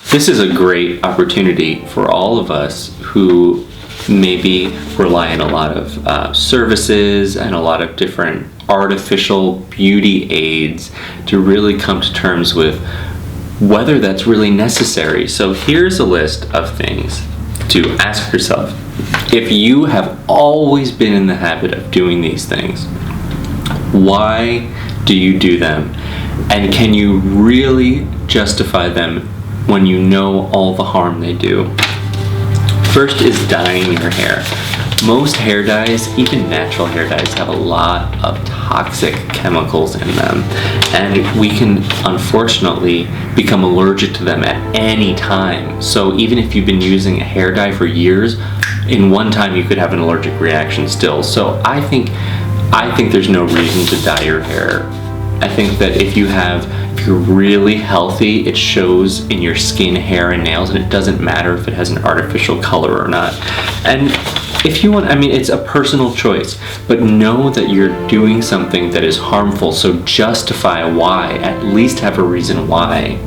this is a great opportunity for all of us who maybe rely on a lot of services and a lot of different artificial beauty aids to really come to terms with whether that's really necessary. So here's a list of things to ask yourself. If you have always been in the habit of doing these things, why do you do them? And can you really justify them when you know all the harm they do? First is dyeing your hair. Most hair dyes, even natural hair dyes, have a lot of toxic chemicals in them, and we can unfortunately become allergic to them at any time. So even if you've been using a hair dye for years, in one time you could have an allergic reaction still. So I think there's no reason to dye your hair. I think that if you're really healthy, it shows in your skin, hair, and nails, and it doesn't matter if it has an artificial color or not. And if you want, it's a personal choice, but know that you're doing something that is harmful, so justify why, at least have a reason why.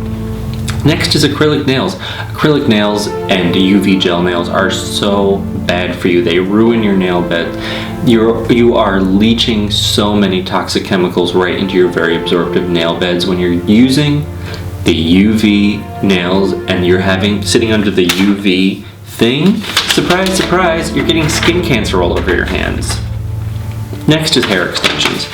Next is acrylic nails. Acrylic nails and UV gel nails are so bad for you. They ruin your nail bed. You are leaching so many toxic chemicals right into your very absorptive nail beds when you're using the UV nails and you're sitting under the UV thing. Surprise, surprise, you're getting skin cancer all over your hands. Next is hair extensions.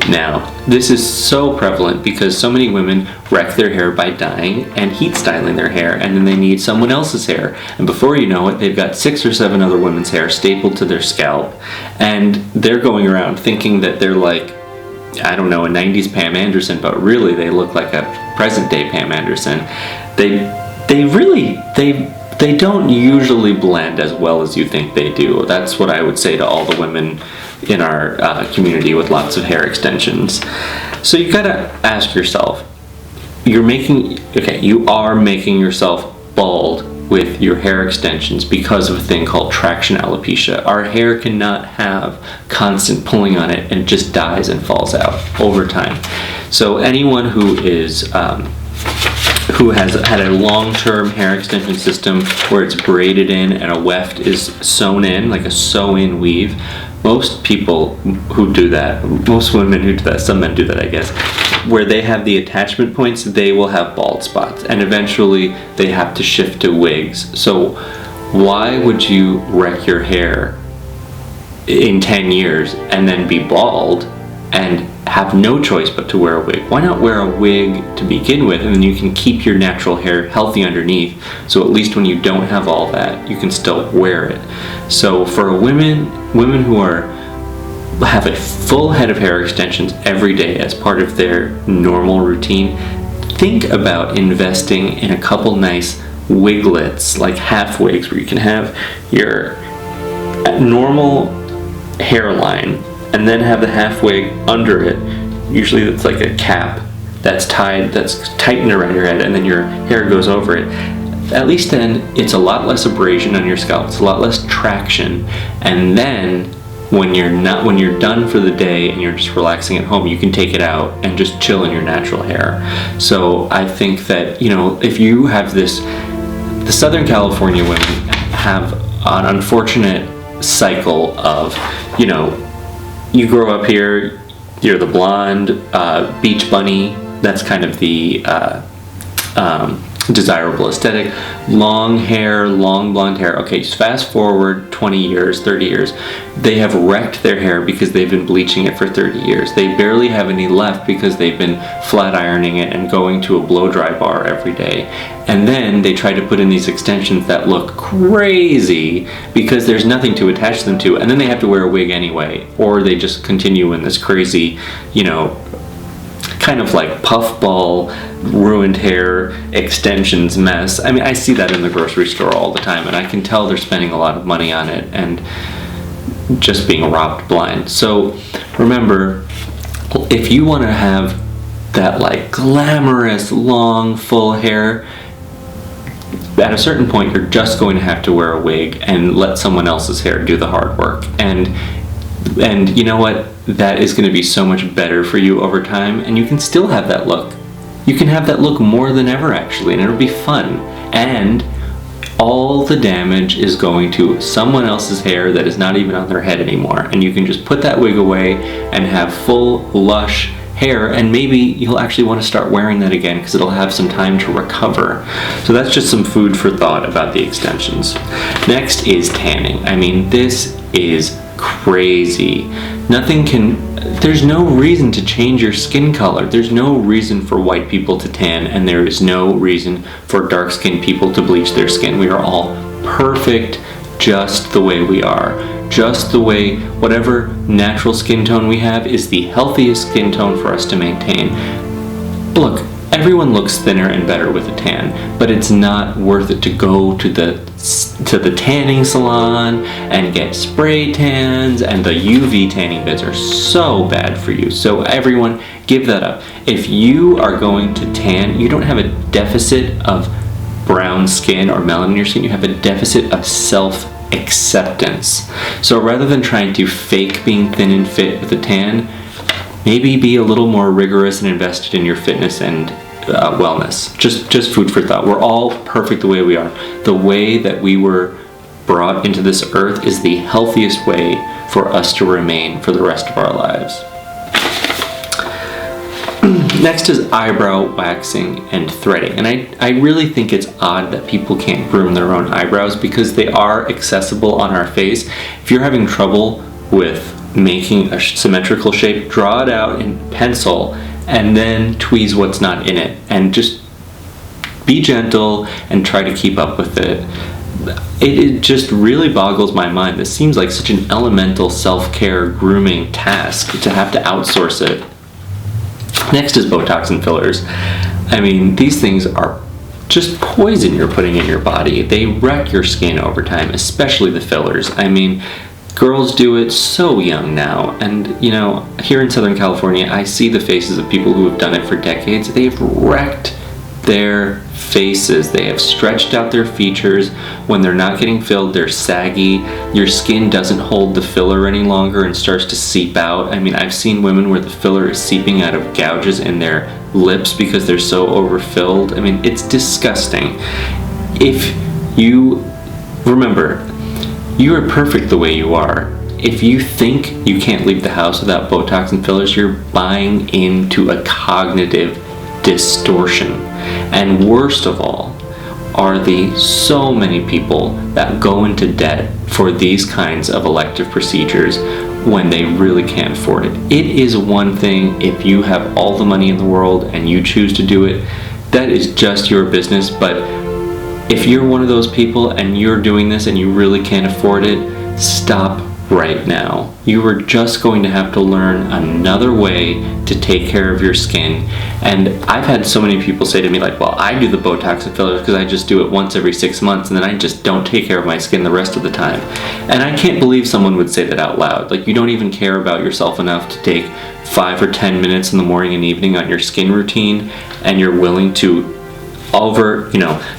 Now, this is so prevalent because so many women wreck their hair by dyeing and heat styling their hair, and then they need someone else's hair. And before you know it, they've got 6 or 7 other women's hair stapled to their scalp, and they're going around thinking that they're like, I don't know, a 90s Pam Anderson, but really they look like a present-day Pam Anderson. They don't usually blend as well as you think they do. That's what I would say to all the women in our community with lots of hair extensions. So you gotta ask yourself, you are making yourself bald with your hair extensions because of a thing called traction alopecia. Our hair cannot have constant pulling on it and it just dies and falls out over time. So anyone who has had a long-term hair extension system where it's braided in and a weft is sewn in, like a sew-in weave, most people who do that, most women who do that, some men do that I guess, where they have the attachment points, they will have bald spots, and eventually they have to shift to wigs. So why would you wreck your hair in 10 years and then be bald and have no choice but to wear a wig? Why not wear a wig to begin with, and then you can keep your natural hair healthy underneath, so at least when you don't have all that, you can still wear it. So for women who have a full head of hair extensions every day as part of their normal routine, think about investing in a couple nice wiglets, like half wigs, where you can have your normal hairline and then have the half wig under it. Usually it's like a cap that's tightened around your head, and then your hair goes over it. At least then it's a lot less abrasion on your scalp, it's a lot less traction, and then when you're done for the day and you're just relaxing at home, you can take it out and just chill in your natural hair. So I think that, if you have the Southern California women have an unfortunate cycle of, you grow up here, you're the blonde, beach bunny, that's kind of the desirable aesthetic. Long hair, long blonde hair. Okay, so fast forward 20 years, 30 years, they have wrecked their hair because they've been bleaching it for 30 years. They barely have any left because they've been flat ironing it and going to a blow dry bar every day. And then they try to put in these extensions that look crazy because there's nothing to attach them to, and then they have to wear a wig anyway, or they just continue in this crazy, kind of like puffball, ruined hair extensions mess. I see that in the grocery store all the time, and I can tell they're spending a lot of money on it and just being robbed blind. So remember, if you want to have that like glamorous, long, full hair, at a certain point you're just going to have to wear a wig and let someone else's hair do the hard work. And you know what? That is going to be so much better for you over time, and you can still have that look. You can have that look more than ever, actually, and it'll be fun. and all the damage is going to someone else's hair that is not even on their head anymore. And you can just put that wig away and have full, lush hair, and maybe you'll actually want to start wearing that again because it'll have some time to recover. So that's just some food for thought about the extensions. Next is tanning. I mean, this is crazy. There's no reason to change your skin color. There's no reason for white people to tan, and there is no reason for dark-skinned people to bleach their skin. We are all perfect just the way we are. Just the way whatever natural skin tone we have is the healthiest skin tone for us to maintain. Look, everyone looks thinner and better with a tan, but it's not worth it to go to the tanning salon and get spray tans, and the UV tanning beds are so bad for you. So everyone, give that up. If you are going to tan, you don't have a deficit of brown skin or melanin in your skin, you have a deficit of self-acceptance. So rather than trying to fake being thin and fit with a tan, maybe be a little more rigorous and invested in your fitness and wellness. Just food for thought. We're all perfect the way we are. The way that we were brought into this earth is the healthiest way for us to remain for the rest of our lives. Next is eyebrow waxing and threading. And I really think it's odd that people can't groom their own eyebrows because they are accessible on our face. If you're having trouble with making a symmetrical shape, draw it out in pencil and then tweeze what's not in it. And just be gentle and try to keep up with it. It just really boggles my mind. This seems like such an elemental self-care grooming task to have to outsource it. Next is Botox and fillers. I mean, these things are just poison you're putting in your body. They wreck your skin over time, especially the fillers. I mean, girls do it so young now. And, you know, here in Southern California, I see the faces of people who have done it for decades. They've wrecked their faces. They have stretched out their features. When they're not getting filled, they're saggy. Your skin doesn't hold the filler any longer and starts to seep out. I mean, I've seen women where the filler is seeping out of gouges in their lips because they're so overfilled. I mean, it's disgusting. If you remember, you are perfect the way you are. If you think you can't leave the house without Botox and fillers, you're buying into a cognitive distortion. And worst of all are the so many people that go into debt for these kinds of elective procedures when they really can't afford it. It is one thing if you have all the money in the world and you choose to do it, that is just your business. But if you're one of those people and you're doing this and you really can't afford it, stop right now. You are just going to have to learn another way to take care of your skin. And I've had so many people say to me like, well, I do the Botox and fillers because I just do it once every 6 months and then I just don't take care of my skin the rest of the time. And I can't believe someone would say that out loud. Like, you don't even care about yourself enough to take 5 or 10 minutes in the morning and evening on your skin routine, and you're willing to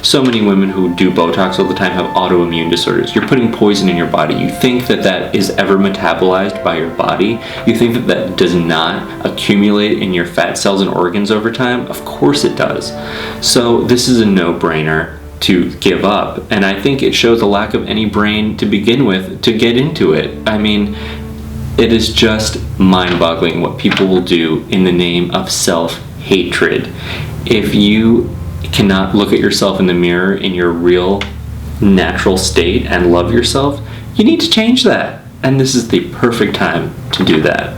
so many women who do Botox all the time have autoimmune disorders. You're putting poison in your body. You think that that is ever metabolized by your body? You think that that does not accumulate in your fat cells and organs over time? Of course it does. So this is a no-brainer to give up. And I think it shows a lack of any brain to begin with to get into it. I mean, it is just mind-boggling what people will do in the name of self-hatred. If you cannot look at yourself in the mirror in your real natural state and love yourself, you need to change that. And this is the perfect time to do that.